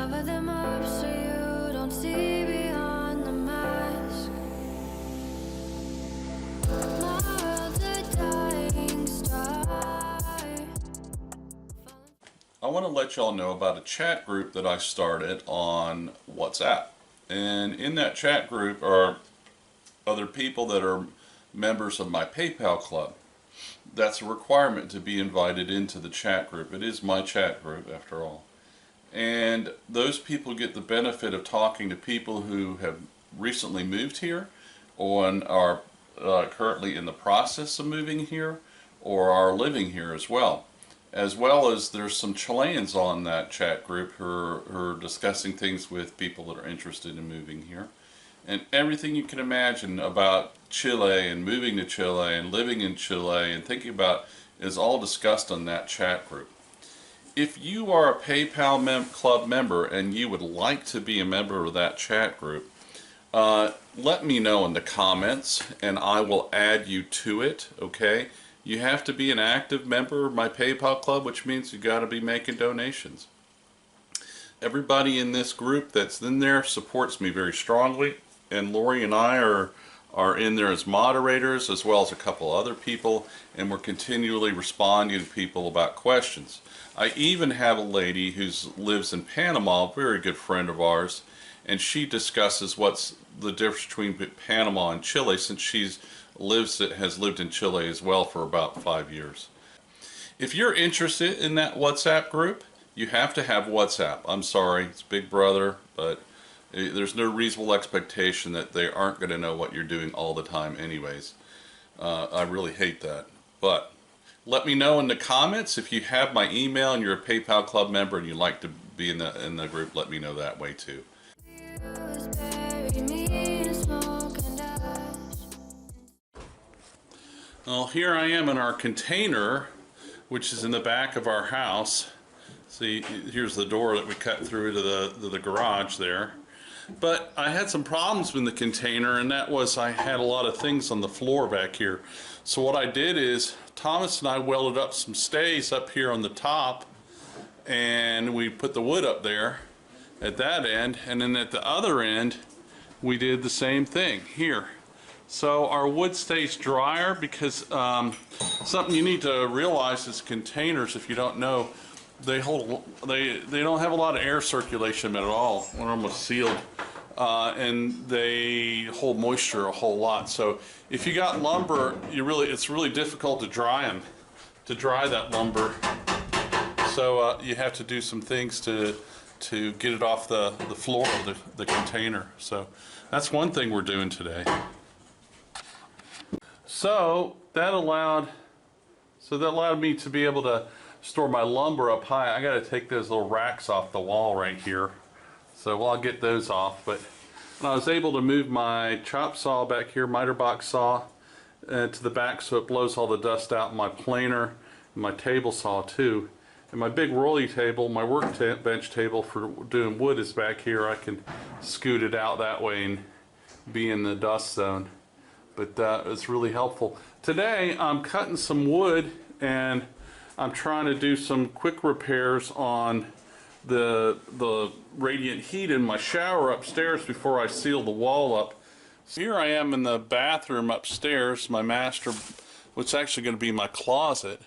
Cover them up so you don't see beyond the mask. My world's a dying star. I want to let y'all know about a chat group that I started on WhatsApp. And in that chat group are other people that are members of my PayPal club. That's a requirement to be invited into the chat group. It is my chat group after all. And those people get the benefit of talking to people who have recently moved here or are currently in the process of moving here or are living here as well. As well as there's some Chileans on that chat group who are discussing things with people that are interested in moving here. And everything you can imagine about Chile and moving to Chile and living in Chile and thinking about is all discussed on that chat group. If you are a PayPal club member and you would like to be a member of that chat group, let me know in the comments and I will add you to it, okay? You have to be an active member of my PayPal club, which means you got to be making donations. Everybody in this group that's in there supports me very strongly, and Lori and I are in there as moderators as well as a couple other people, and we're continually responding to people about questions. I even have a lady who lives in Panama, a very good friend of ours, and she discusses what's the difference between Panama and Chile, since has lived in Chile as well for about 5 years. If you're interested in that WhatsApp group, you have to have WhatsApp. I'm sorry, it's Big Brother, but there's no reasonable expectation that they aren't going to know what you're doing all the time anyways. I really hate that. But let me know in the comments if you have my email and you're a PayPal club member and you'd like to be in the group. Let me know that way too. Well, here I am in our container, which is in the back of our house. See, here's the door that we cut through to the garage there. But I had some problems with the container, and that was I had a lot of things on the floor back here. So what I did is Thomas and I welded up some stays up here on the top, and we put the wood up there at that end, and then at the other end we did the same thing here. So our wood stays drier because something you need to realize is containers, if you don't know, they don't have a lot of air circulation at all. One of them was sealed, and they hold moisture a whole lot. So if you got lumber, it's really difficult to dry that lumber. So you have to do some things to get it off the floor of the container. So that's one thing we're doing today. So that allowed me to be able to store my lumber up high. I got to take those little racks off the wall right here. So I'll get those off. But I was able to move my chop saw back here, miter box saw, to the back so it blows all the dust out, and my planer and my table saw too. And my big rolly table, my workbench table for doing wood is back here. I can scoot it out that way and be in the dust zone. But it's really helpful. Today I'm cutting some wood and I'm trying to do some quick repairs on the radiant heat in my shower upstairs before I seal the wall up. So here I am in the bathroom upstairs, my master, what's actually going to be my closet.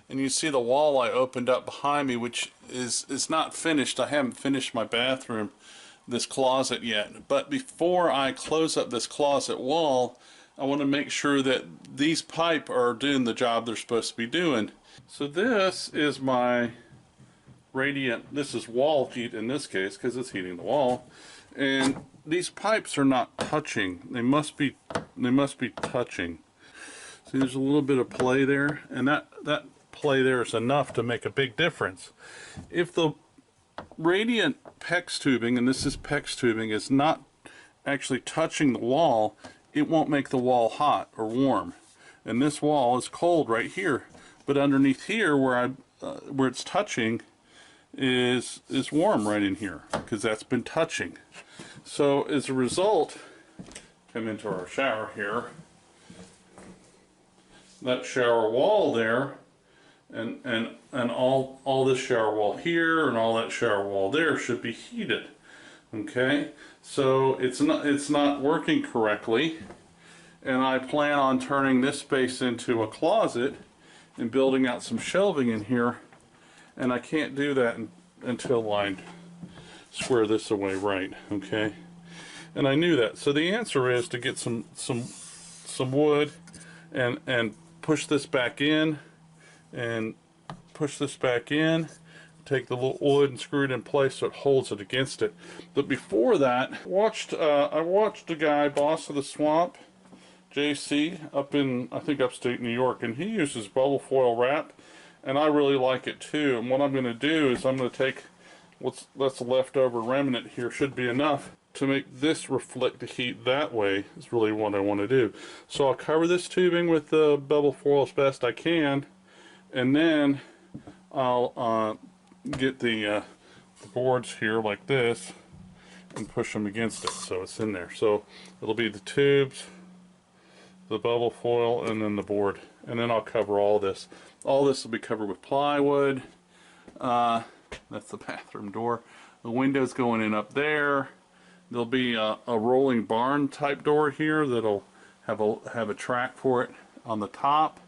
And you see the wall I opened up behind me, which is not finished. I haven't finished my bathroom, this closet yet. But before I close up this closet wall, I want to make sure that these pipe are doing the job they're supposed to be doing. So this is my radiant, this is wall heat in this case because it's heating the wall. And these pipes are not touching. They must be touching. See, there's a little bit of play there, and that play there is enough to make a big difference. If the radiant PEX tubing, and this is PEX tubing, is not actually touching the wall, it won't make the wall hot or warm. And this wall is cold right here, but underneath here where it's touching is warm right in here because that's been touching. So as a result, come into our shower here, that shower wall there and all this shower wall here and all that shower wall there should be heated. Okay, so it's not working correctly, and I plan on turning this space into a closet and building out some shelving in here, and I can't do that until I square this away right. Okay, and I knew that. So the answer is to get some wood and push this back in and push this back in, take the little wood and screw it in place so it holds it against it. But before that, I watched a guy, Boss of the Swamp, JC, up in, I think, upstate New York, and he uses bubble foil wrap, and I really like it too. And what I'm going to do is I'm going to take that's the leftover remnant here, should be enough to make this reflect the heat that way, is really what I want to do. So I'll cover this tubing with the bubble foil as best I can, and then I'll get the boards here like this and push them against it so it's in there. So it'll be the tubes, the bubble foil, and then the board, and then I'll cover all this. All this will be covered with plywood. That's the bathroom door. The window's going in up there. There'll be a rolling barn type door here that'll have a track for it on the top,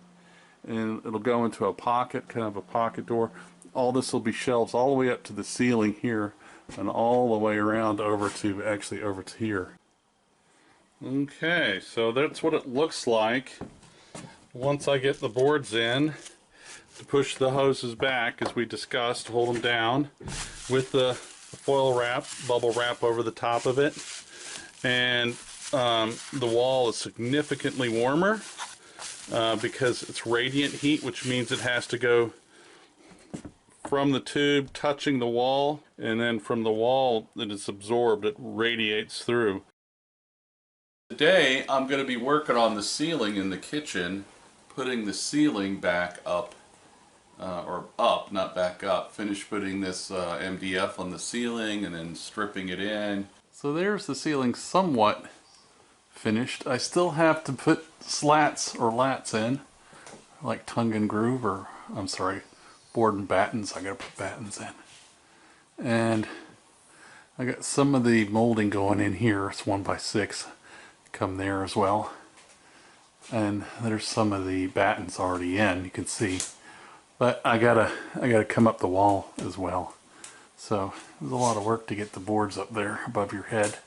and it'll go into a pocket, kind of a pocket door. All this will be shelves all the way up to the ceiling here, and all the way around over to here. Okay, so that's what it looks like once I get the boards in. To push the hoses back, as we discussed, hold them down with the foil wrap, bubble wrap over the top of it, and the wall is significantly warmer because it's radiant heat, which means it has to go from the tube touching the wall, and then from the wall that it's absorbed, it radiates through. Today I'm going to be working on the ceiling in the kitchen, putting the ceiling back up, or up, not back up. Finish putting this MDF on the ceiling and then stripping it in. So there's the ceiling somewhat finished. I still have to put slats or lats in, like tongue and groove, or I'm sorry, board and battens. I gotta put battens in. And I got some of the molding going in here. It's 1x6. Come there as well. And there's some of the battens already in, you can see. But I gotta come up the wall as well. So there's a lot of work to get the boards up there above your head.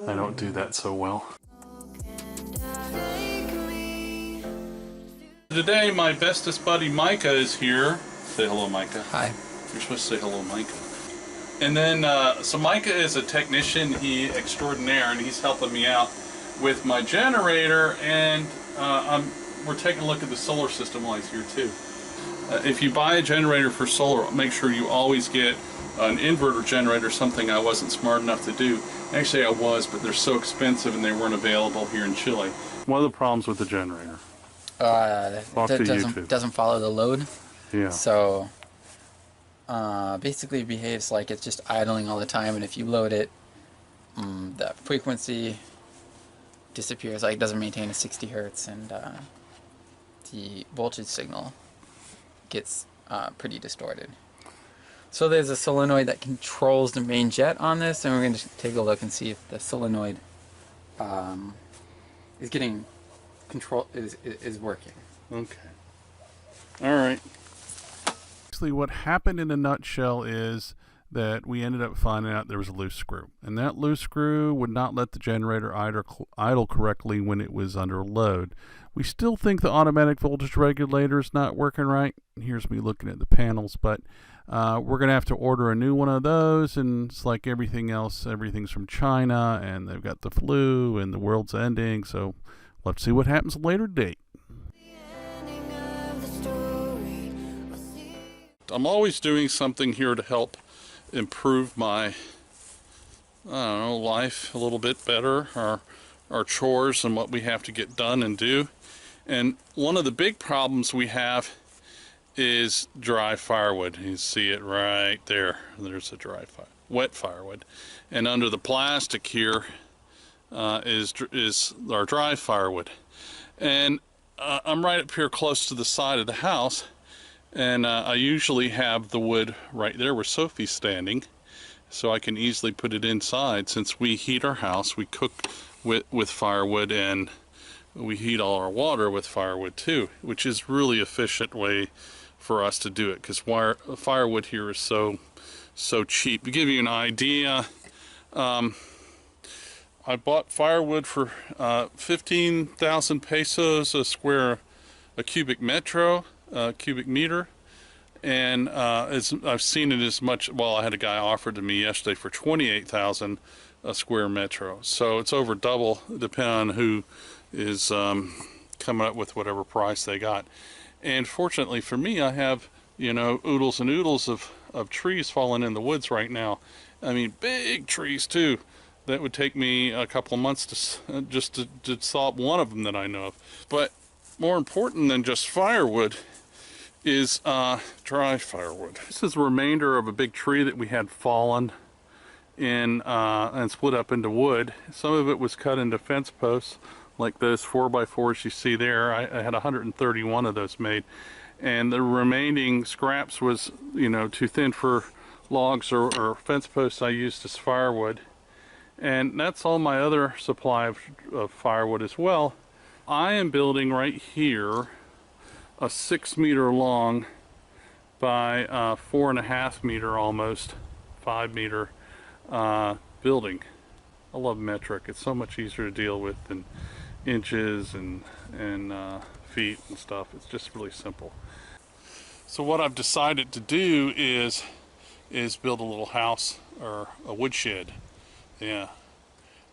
I don't do that so well. Today my bestest buddy Micah is here. Say hello, Micah. Hi. You're supposed to say hello, Micah. And then, so Micah is a technician extraordinaire, and he's helping me out with my generator, and we're taking a look at the solar system while he's here too. If you buy a generator for solar, make sure you always get an inverter generator, something I wasn't smart enough to do. Actually I was, but they're so expensive and they weren't available here in Chile. What are the problems with the generator? It doesn't follow the load. Yeah. So basically it behaves like it's just idling all the time, and if you load it, the frequency disappears, like it doesn't maintain a 60 hertz, and the voltage signal gets pretty distorted. So there's a solenoid that controls the main jet on this, and we're going to take a look and see if the solenoid is getting is working. Okay. All right. Basically, what happened in a nutshell is that we ended up finding out there was a loose screw, and that loose screw would not let the generator idle correctly when it was under load. We still think the automatic voltage regulator is not working right. Here's me looking at the panels, but we're going to have to order a new one of those, and it's like everything else, everything's from China, and they've got the flu, and the world's ending, so let's see what happens at a later date. I'm always doing something here to help improve my, I don't know, life a little bit better, our chores and what we have to get done and do. And one of the big problems we have is dry firewood. You see it right there. There's a wet firewood. And under the plastic here is our dry firewood. And I'm right up here close to the side of the house, And I usually have the wood right there where Sophie's standing, so I can easily put it inside. Since we heat our house, we cook with firewood, and we heat all our water with firewood too, which is really efficient way for us to do it, because firewood here is so cheap. To give you an idea, I bought firewood for 15,000 pesos a cubic meter, and I've seen it as much. Well, I had a guy offer to me yesterday for 28,000 a square metro, so it's over double, depending on who is coming up with whatever price they got. And fortunately for me, I have, you know, oodles and oodles of trees falling in the woods right now. I mean, big trees too. That would take me a couple of months to just to saw one of them that I know of. But more important than just firewood is dry firewood. This is the remainder of a big tree that we had fallen in and split up into wood. Some of it was cut into fence posts, like those 4x4s you see there. I had 131 of those made, and the remaining scraps was, you know, too thin for logs or fence posts. I used as firewood, and that's all my other supply of firewood as well. I am building right here a 6-meter long by 4.5 meter, almost 5 meter building. I love metric. It's so much easier to deal with than inches and feet and stuff. It's just really simple. So what I've decided to do is build a little house, or a woodshed. Yeah.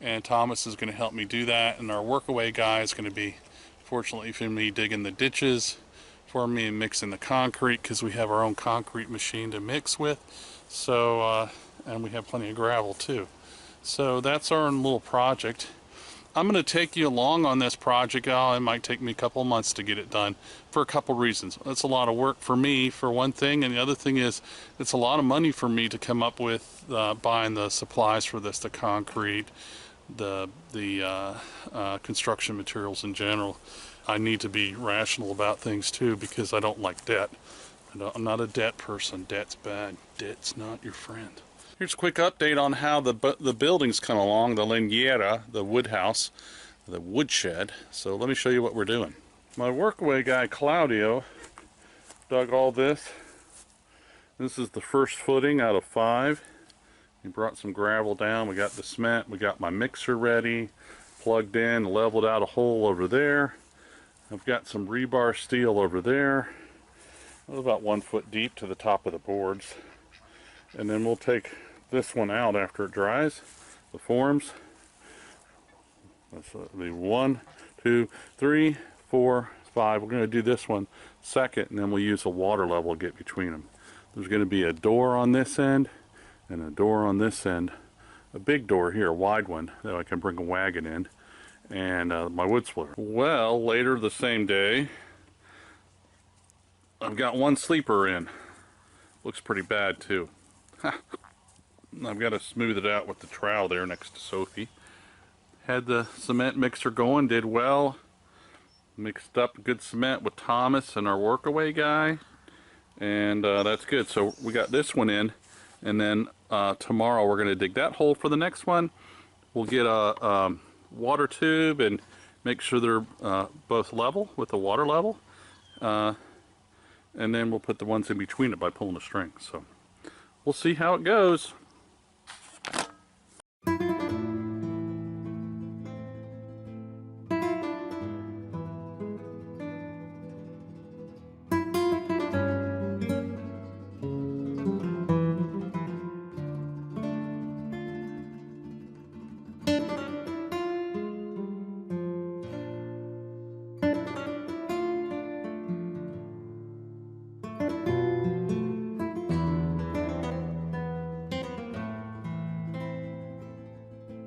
And Thomas is going to help me do that, and our workaway guy is going to be, fortunately for me, digging the ditches for me and mixing the concrete, because we have our own concrete machine to mix with. So and we have plenty of gravel too. So that's our little project. I'm going to take you along on this project. It might take me a couple of months to get it done for a couple reasons. It's a lot of work for me, for one thing, and the other thing is it's a lot of money for me to come up with buying the supplies for this, the concrete, the construction materials in general. I need to be rational about things too, because I don't like debt. I'm not a debt person. Debt's bad. Debt's not your friend. Here's a quick update on how the buildings come along, the liniera, the wood house, the woodshed. So let me show you what we're doing. My workaway guy, Claudio, dug all this. This is the first footing out of 5. He brought some gravel down. We got the cement. We got my mixer ready, plugged in, leveled out a hole over there. I've got some rebar steel over there, about 1 foot deep to the top of the boards. And then we'll take this one out after it dries, the forms. That's be 1, 2, 3, 4, 5. We're going to do this one second, and then we'll use a water level to get between them. There's going to be a door on this end and a door on this end. A big door here, a wide one, that I can bring a wagon in, and my wood splitter. Well, later the same day, I've got one sleeper in. Looks pretty bad too. I've got to smooth it out with the trowel there next to Sophie. Had the cement mixer going, did well. Mixed up good cement with Thomas and our workaway guy, and that's good. So we got this one in, and then tomorrow we're going to dig that hole for the next one. We'll get a water tube and make sure they're both level with the water level, and then we'll put the ones in between it by pulling a string. So we'll see how it goes.